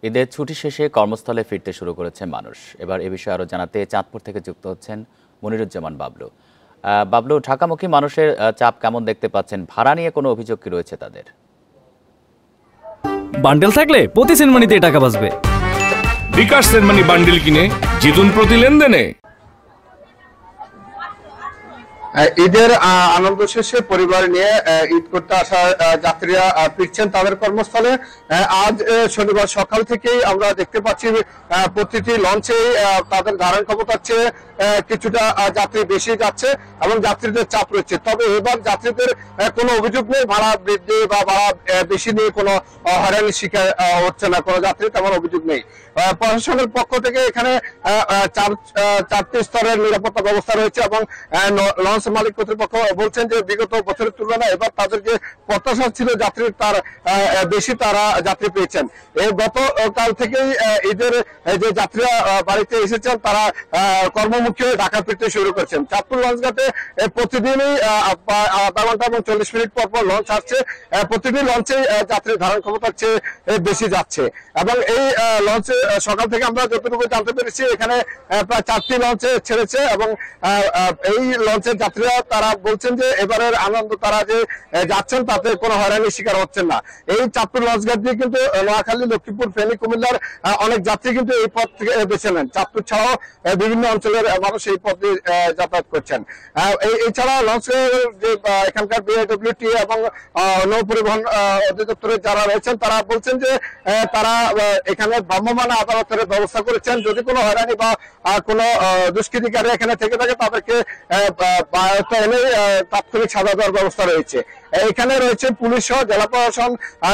ঈদের ছুটি শেষে কর্মস্থলে ফিরতে শুরু করেছে মানুষ। এবার এ বিষয়ে আরও জানাতে চাঁদপুর থেকে যুক্ত হচ্ছেন মনিরুজ্জামান বাবলু। বাবলু, ঢাকামুখী মানুষের চাপ কেমন দেখতে পাচ্ছেন? ভাড়া নিয়ে কোনো অভিযোগ কি রয়েছে তাদের? বান্ডেল থাকলে প্রতি সেনমানিতে টাকা বাঁচবে। বিকাশ সেনমানি বান্ডেল কিনে জিতুন প্রতি লেনদেনে। ঈদের আনন্দ শেষে পরিবার নিয়ে ঈদ করতে আসা যাত্রীরা ফিরছেন তাদের কর্মস্থলে। আজ শনিবার সকাল থেকেই আমরা দেখতে পাচ্ছি প্রতিটি লঞ্চে তাদের ধারণ ক্ষমতার চেয়ে কিছুটা যাত্রী বেশি যাচ্ছে এবং যাত্রীদের চাপ রয়েছে। তবে এবার যাত্রীদের কোনো অভিযোগ নেই, ভাড়া বৃদ্ধি বা ভাড়া বেশি নিয়ে কোনো হয়রানির শিকার হচ্ছে না, কোনো যাত্রী তেমন অভিযোগ নেই। প্রশাসনের পক্ষ থেকে এখানে চারটি স্তরের নিরাপত্তা ব্যবস্থা রয়েছে এবং লঞ্চ মালিক কর্তৃপক্ষ বলছেন যে বিগত বছরের তুলনায় এবার তাদের যে প্রত্যাশা ছিল যাত্রীর তার বেশি তারা যাত্রী পেয়েছেন। এই গতকাল থেকেই ঈদের যে যাত্রীরা বাড়িতে এসেছেন তারা কর্মমুখী হয়ে ঢাকা ফিরতে শুরু করেছেন। চাঁদপুর লঞ্চঘাটে প্রতিদিনই আধা ঘন্টা এবং 40 মিনিট পর পর লঞ্চ আসছে। প্রতিদিন লঞ্চে যাত্রীর ধারণ ক্ষমতার চেয়ে বেশি যাচ্ছে এবং এই লঞ্চে সকাল থেকে আমরা যতটুকু জানতে পেরেছি এখানে প্রায় 4টি লঞ্চে ছেড়েছে এবং এই লঞ্চের যাত্রীরা তারা বলছেন যে এবারের আনন্দ তারা যে যাচ্ছেন তাতে কোনো হয়রানির শিকার হচ্ছেন না। এই চাঁদপুর লঞ্চঘাট দিয়ে কিন্তু নোয়াখালী, লক্ষ্মীপুর, ফেনী, কুমিল্লার অনেক যাত্রী কিন্তু এই পথ থেকে বেছে নেন। চাঁদপুর ছাড়াও বিভিন্ন অঞ্চলের মানুষ এই পথ দিয়ে যাতায়াত করছেন। এছাড়া লঞ্চের যে এখানকার বিআইডব্লিউটি এবং নৌ পরিবহন অধিদপ্তরের যারা রয়েছেন তারা বলছেন যে তারা এখানে ভ্রাম্যমাণ আদালতের ব্যবস্থা করেছেন। যদি কোনো হয়রানি বা কোনো দুষ্কৃতিকারী এখানে থেকে থাকে তাদেরকে এনে তাৎক্ষণিক সাজা দেওয়ার ব্যবস্থা রয়েছে। এখানে রয়েছে পুলিশ সহ জেলা প্রশাসন,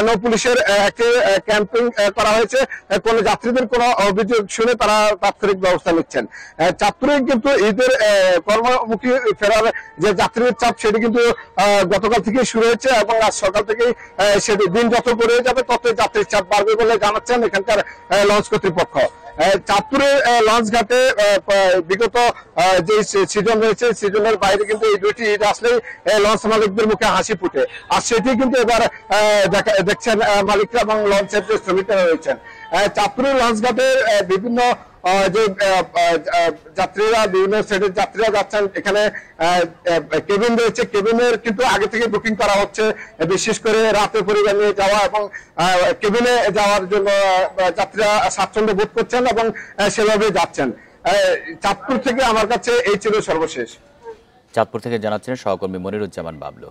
নৌ পুলিশের একটি ক্যাম্পিং করা হয়েছে। কোন যাত্রীদের কোনো অভিযোগ শুনে তারা তাৎক্ষণিক ব্যবস্থা নিচ্ছেন। চাঁদপুরে কিন্তু ঈদের কর্মমুখী ফেরার যে যাত্রীদের চাপ সেটি কিন্তু গতকাল থেকে শুরু হয়েছে এবং আজ সকাল থেকেই সেটি দিন যত গড়িয়ে যাবে তত যাত্রীর চাপ বাড়বে বলে জানাচ্ছেন এখানকার লঞ্চ কর্তৃপক্ষ। চাঁদপুরের লঞ্চ ঘাটে বিগত যে সিজন রয়েছে সিজনের বাইরে কিন্তু এই দুইটি ঈদ আসলেই লঞ্চ মালিকদের মুখে হাসি ফুটে, আর সেটি কিন্তু এবার দেখছেন মালিকরা এবং লঞ্চের যে শ্রমিকরা রয়েছেন। চাঁদপুরের লঞ্চ ঘাটে বিভিন্ন যে যাত্রীরা বিভিন্ন শ্রেণীর যাত্রীরা যাচ্ছেন, এখানে কেবিন রয়েছে, কেবিনের কিন্তু আগে থেকে বুকিং করা হচ্ছে, বিশেষ করে রাতে পরিবার নিয়ে যাওয়া এবং কেবিনে যাওয়ার জন্য যাত্রীরা স্বাচ্ছন্দ্য বোধ করছেন এবং সেভাবে যাচ্ছেন। চাঁদপুর থেকে আমার কাছে এই ছিল সর্বশেষ। চাঁদপুর থেকে জানাচ্ছেন সহকর্মী মনিরুজ্জামান বাবলু।